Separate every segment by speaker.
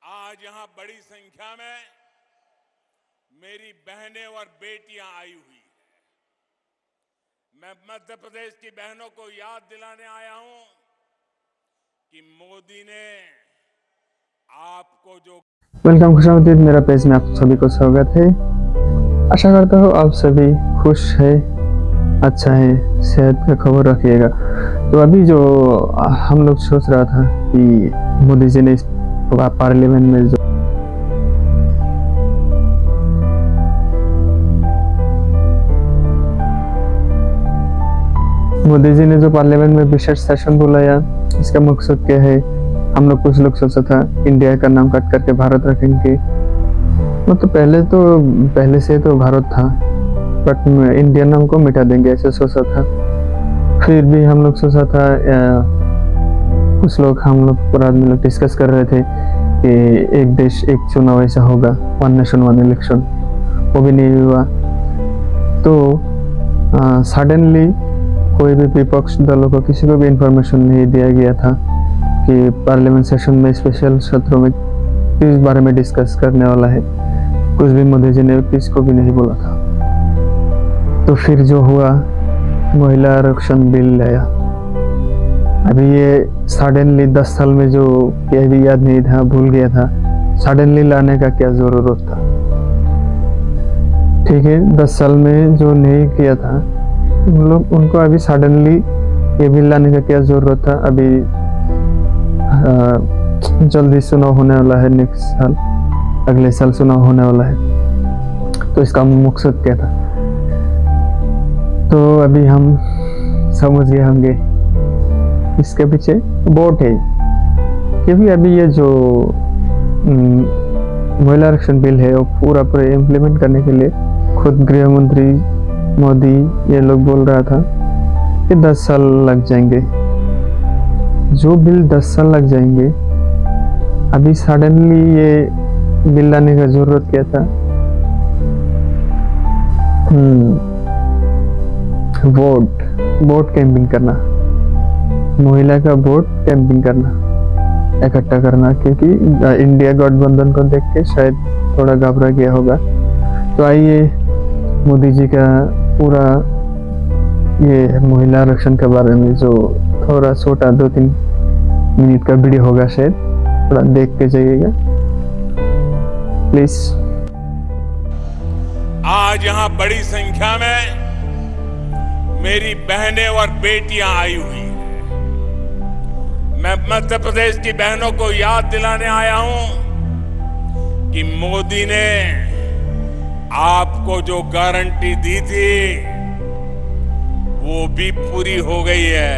Speaker 1: आज यहां बड़ी संख्या में मेरी बहनें और बेटियां आई हुई हैं। मैं मध्य प्रदेश की बहनों को याद दिलाने आया हूं कि मोदी ने आपको जो
Speaker 2: वेलकम खुशामदीद मेरा पेज में आप सभी को स्वागत है। आशा करता हूँ आप सभी खुश है, अच्छा है, सेहत का खबर रखिएगा। तो अभी जो हम लोग सोच रहा था कि मोदी जी ने इस पार्लियामेंट में जो पार्लियामेंट में विशेष सेशन बुलाया, इसका मकसद क्या है। हम लोग कुछ लोग सोचा था इंडिया का नाम काट करके भारत रखेंगे। तो पहले से तो भारत था, बट इंडिया नाम को मिटा देंगे ऐसे सोचा था। फिर भी हम लोग सोचा था, कुछ लोग हम लोग पूरा मिलकर डिस्कस कर रहे थे कि एक देश एक चुनाव ऐसा होगा, वन नेशन वन इलेक्शन, वो भी नहीं हुआ। तो सडनली कोई भी विपक्ष दलों को किसी को भी इंफॉर्मेशन नहीं दिया गया था कि पार्लियामेंट सेशन में स्पेशल सत्रों में किस बारे में डिस्कस करने वाला है। कुछ भी मोदी जी ने किसको भी नहीं बोला था। तो फिर जो हुआ, महिला आरक्षण बिल लाया। अभी ये सडनली 10 साल में जो क्या भी याद नहीं था, भूल गया था, सडनली लाने का क्या जरूरत था। ठीक है, 10 साल में जो नहीं किया था उनको अभी सडनली ये बिल लाने का क्या जरूरत था। अभी जल्दी चुनाव होने वाला है, नेक्स्ट साल, अगले साल चुनाव होने वाला है। तो इसका मकसद क्या था, तो अभी हम समझ गए होंगे इसके पीछे वोट है। क्योंकि अभी ये जो महिला आरक्षण बिल है वो पूरा इम्प्लीमेंट करने के लिए खुद गृह मंत्री मोदी ये लोग बोल रहा था कि 10 साल लग जाएंगे। जो बिल 10 साल लग जाएंगे, अभी सडनली ये बिल लाने का जरूरत क्या था। वोट कैंपिंग करना, महिला का वोट कैंपिंग करना, इकट्ठा करना, क्योंकि इंडिया गठबंधन को देख के शायद थोड़ा घबरा गया होगा। तो आइए मोदी जी का पूरा ये महिला आरक्षण के बारे में जो थोड़ा छोटा 2-3 मिनट का वीडियो होगा, शायद थोड़ा देख के जाइएगा प्लीज।
Speaker 1: आज यहां बड़ी संख्या में मेरी बहनें और बेटियां आई हुई हैं। मैं मध्य प्रदेश की बहनों को याद दिलाने आया हूं कि मोदी ने आपको जो गारंटी दी थी वो भी पूरी हो गई है।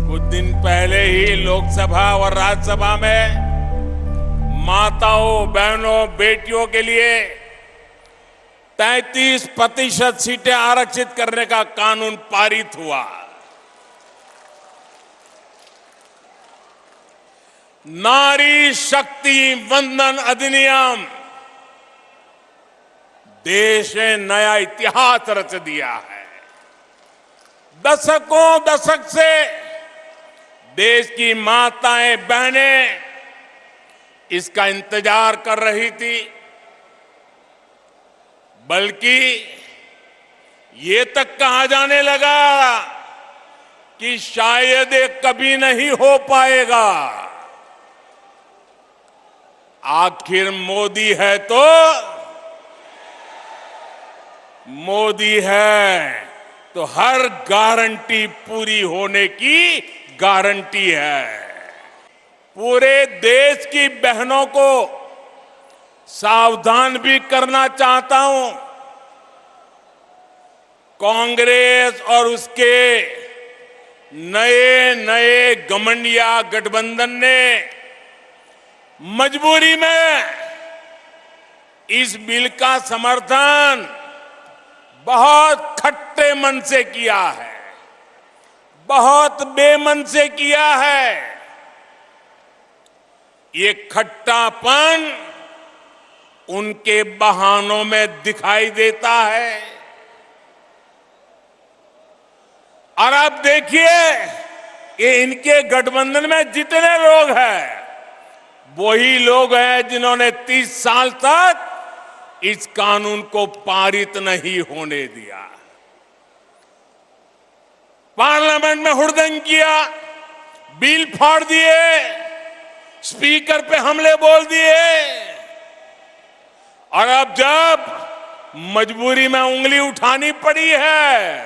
Speaker 1: कुछ दिन पहले ही लोकसभा और राज्यसभा में माताओं, बहनों, बेटियों के लिए 33% सीटें आरक्षित करने का कानून पारित हुआ। नारी शक्ति वंदन अधिनियम देश ने नया इतिहास रच दिया है। दशक से देश की माताएं, बहनें इसका इंतजार कर रही थी, बल्कि ये तक कहा जाने लगा कि शायद ये कभी नहीं हो पाएगा। आखिर मोदी है तो मोदी है तो हर गारंटी पूरी होने की गारंटी है। पूरे देश की बहनों को सावधान भी करना चाहता हूं। कांग्रेस और उसके नए घमंडिया गठबंधन ने मजबूरी में इस बिल का समर्थन बहुत खट्टे मन से किया है, बहुत बेमन से किया है। ये खट्टापन उनके बहानों में दिखाई देता है। और अब देखिए, ये इनके गठबंधन में जितने लोग हैं, वही लोग हैं जिन्होंने 30 साल तक इस कानून को पारित नहीं होने दिया, पार्लियामेंट में हुड़दंग किया, बिल फाड़ दिए, स्पीकर पे हमले बोल दिए, और अब जब मजबूरी में उंगली उठानी पड़ी है,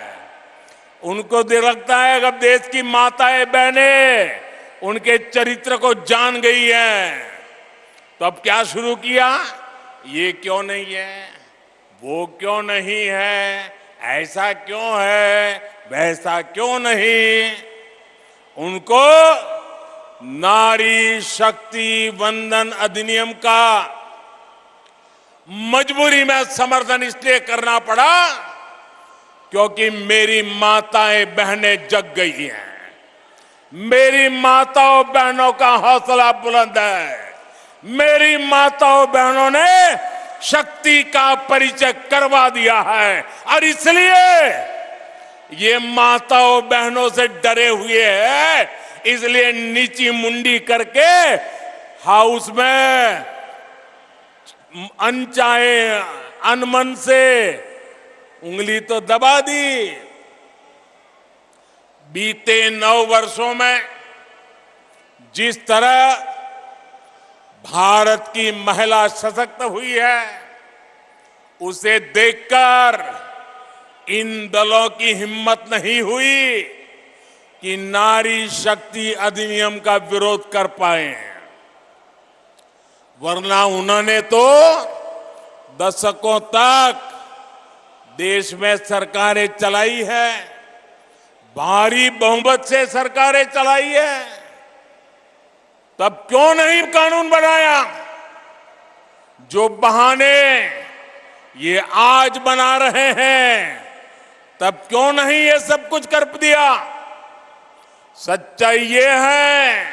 Speaker 1: उनको लगता है कि अब देश की माताएं बहनें उनके चरित्र को जान गई हैं, तो अब क्या शुरू किया? ये क्यों नहीं है, वो क्यों नहीं है, ऐसा क्यों है, वैसा क्यों नहीं। उनको नारी शक्ति वंदन अधिनियम का मजबूरी में समर्थन इसलिए करना पड़ा क्योंकि मेरी माताएं बहनें जग गई हैं, मेरी माताओं बहनों का हौसला बुलंद है, मेरी माताओं बहनों ने शक्ति का परिचय करवा दिया है, और इसलिए ये माताओं बहनों से डरे हुए हैं, इसलिए नीची मुंडी करके हाउस में अनचाहे अनमन से उंगली तो दबा दी। बीते 9 वर्षों में जिस तरह भारत की महिला सशक्त हुई है, उसे देखकर इन दलों की हिम्मत नहीं हुई कि नारी शक्ति अधिनियम का विरोध कर पाए, वरना उन्होंने तो दशकों तक देश में सरकारें चलाई है, भारी बहुमत से सरकारें चलाई है, तब क्यों नहीं कानून बनाया? जो बहाने ये आज बना रहे हैं, तब क्यों नहीं ये सब कुछ कर दिया? सच्चाई ये है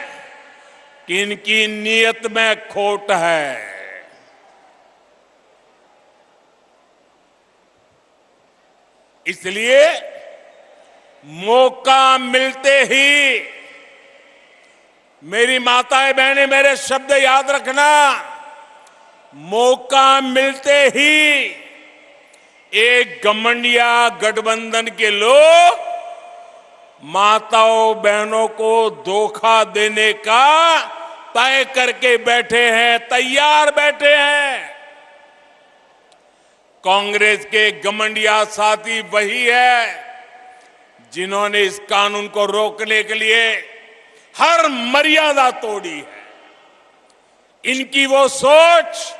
Speaker 1: कि इनकी नीयत में खोट है। इसलिए मौका मिलते ही, मेरी माताएं बहनें मेरे शब्द याद रखना, मौका मिलते ही एक घमंडिया गठबंधन के लोग माताओं बहनों को धोखा देने का तय करके बैठे हैं, तैयार बैठे हैं। कांग्रेस के घमंडिया साथी वही है जिन्होंने इस कानून को रोकने के लिए हर मर्यादा तोड़ी है। इनकी वो सोच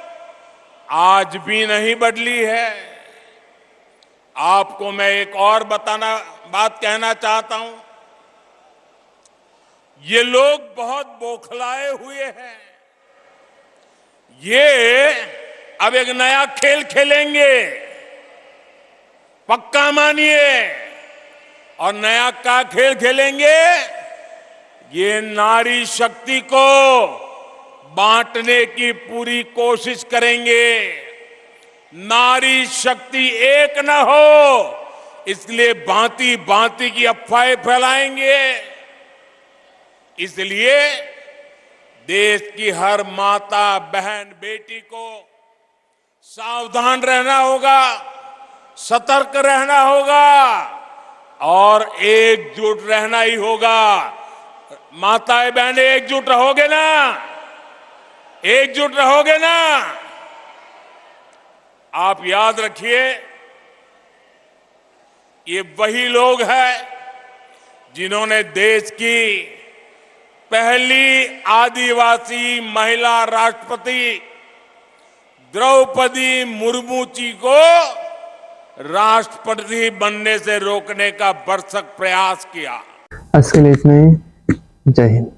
Speaker 1: आज भी नहीं बदली है। आपको मैं एक और बात कहना चाहता हूं। ये लोग बहुत बौखलाए हुए हैं। ये अब एक नया खेल खेलेंगे, पक्का मानिए। और नया क्या खेल खेलेंगे? ये नारी शक्ति को बांटने की पूरी कोशिश करेंगे। नारी शक्ति एक न हो, इसलिए भांति भांति की अफवाहें फैलाएंगे। इसलिए देश की हर माता बहन बेटी को सावधान रहना होगा, सतर्क रहना होगा और एकजुट रहना ही होगा। माताएं बहनें एकजुट रहोगे ना? एकजुट रहोगे ना? आप याद रखिए, ये वही लोग हैं जिन्होंने देश की पहली आदिवासी महिला राष्ट्रपति द्रौपदी मुर्मू जी को राष्ट्रपति बनने से रोकने का भरसक प्रयास किया।
Speaker 2: आज के लिए इतना ही। जय हिंद।